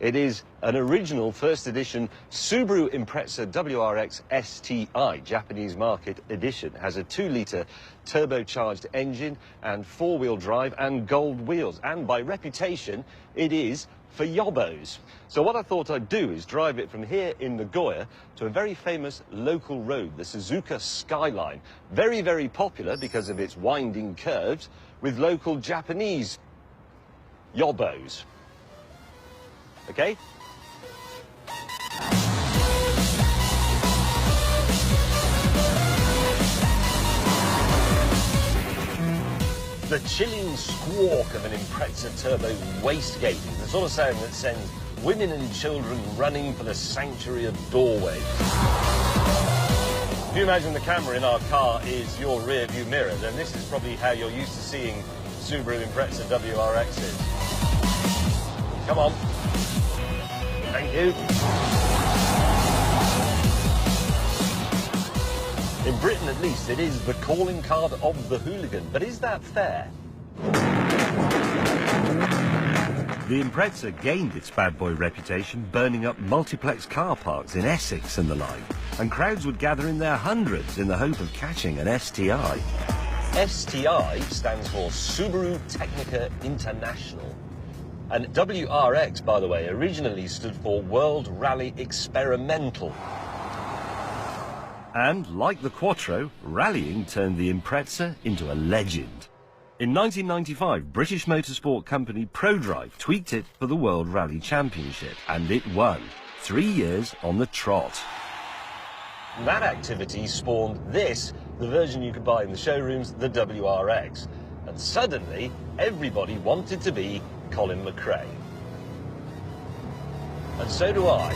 It is an original first edition Subaru Impreza WRX STI, Japanese market edition. It has a 2-litre turbocharged engine and 4-wheel drive and gold wheels. And by reputation, it is for yobbos. So what I thought I'd do is drive it from here in Nagoya to a very famous local road, the Suzuka Skyline. Very, very popular because of its winding curves with local Japanese yobbos. Okay? The chilling squawk of an Impreza turbo wastegate is the sort of sound that sends women and children running for the sanctuary of doorways. If you imagine the camera in our car is your rear view mirror, then this is probably how you're used to seeing Subaru Impreza WRXs. Come on. Thank you. In Britain, at least, it is the calling card of the hooligan. But is that fair? The Impreza gained its bad boy reputation burning up multiplex car parks in Essex and the like, and crowds would gather in their hundreds in the hope of catching an STI. STI stands for Subaru Technica International. And WRX, by the way, originally stood for World Rally Experimental. And like the Quattro, rallying turned the Impreza into a legend. In 1995, British motorsport company ProDrive tweaked it for the World Rally Championship, and it won. 3 years on the trot. That activity spawned this, the version you could buy in the showrooms, the WRX. And suddenly, everybody wanted to be Colin McRae. And so do I.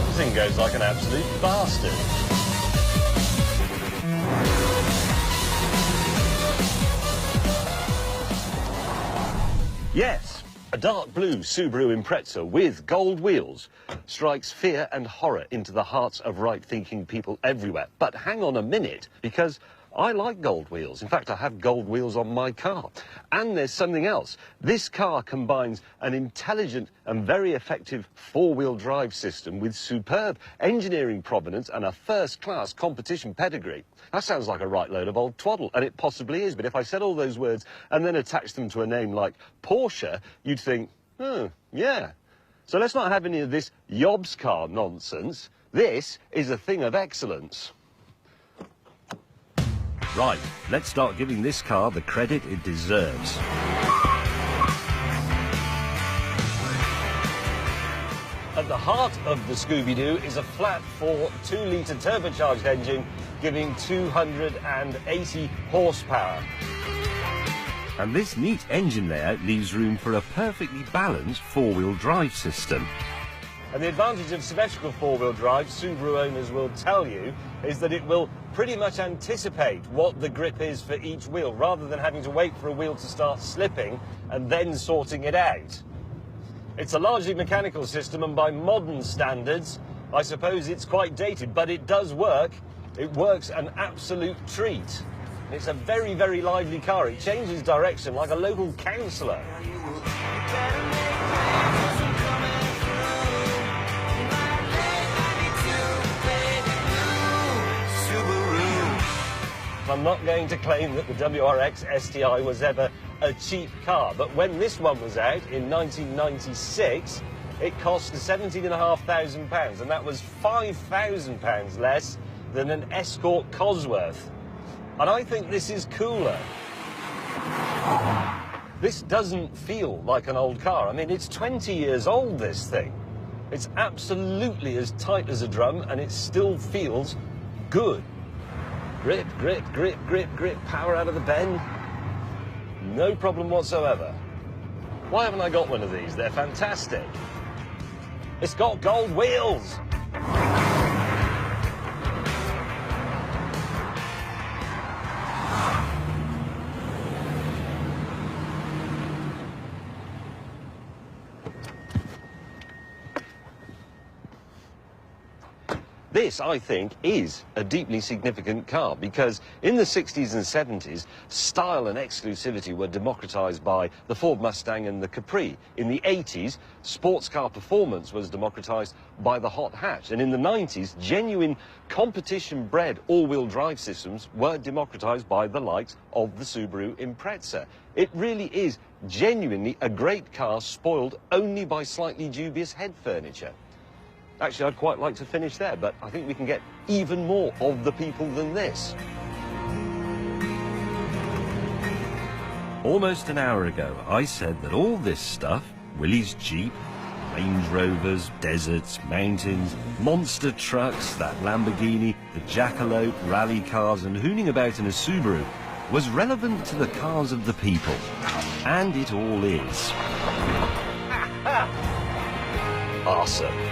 This thing goes like an absolute bastard. Yes, a dark blue Subaru Impreza with gold wheels strikes fear and horror into the hearts of right-thinking people everywhere. But hang on a minute, because I like gold wheels. In fact, I have gold wheels on my car. And there's something else. This car combines an intelligent and very effective 4-wheel drive system with superb engineering provenance and a first-class competition pedigree. That sounds like a right load of old twaddle, and it possibly is. But if I said all those words and then attached them to a name like Porsche, you'd think, oh, yeah. So let's not have any of this Yobs car nonsense. This is a thing of excellence. Right, let's start giving this car the credit it deserves. At the heart of the Scooby-Doo is a flat 4 2-litre turbocharged engine giving 280 horsepower. And this neat engine layout leaves room for a perfectly balanced 4-wheel drive system. And the advantage of symmetrical 4-wheel drive, Subaru owners will tell you, is that it will pretty much anticipate what the grip is for each wheel, rather than having to wait for a wheel to start slipping and then sorting it out. It's a largely mechanical system, and by modern standards, I suppose it's quite dated, but it does work. It works an absolute treat. It's a very, very lively car. It changes direction like a local councillor. I'm not going to claim that the WRX STI was ever a cheap car, but when this one was out in 1996, it cost £17,500, and that was £5,000 less than an Escort Cosworth. And I think this is cooler. This doesn't feel like an old car. I mean, it's 20 years old, this thing. It's absolutely as tight as a drum, and it still feels good. Grip, grip, grip, grip, grip, power out of the bend. No problem whatsoever. Why haven't I got one of these? They're fantastic. It's got gold wheels. This, I think, is a deeply significant car because in the 60s and 70s, style and exclusivity were democratized by the Ford Mustang and the Capri. In the 80s, sports car performance was democratized by the hot hatch. And in the 90s, genuine competition-bred all-wheel drive systems were democratized by the likes of the Subaru Impreza. It really is genuinely a great car spoiled only by slightly dubious head furniture. Actually, I'd quite like to finish there, but I think we can get even more of the people than this. Almost an hour ago, I said that all this stuff, Willie's Jeep, Range Rovers, deserts, mountains, monster trucks, that Lamborghini, the Jackalope, rally cars and hooning about in a Subaru, was relevant to the cars of the people. And it all is. Awesome.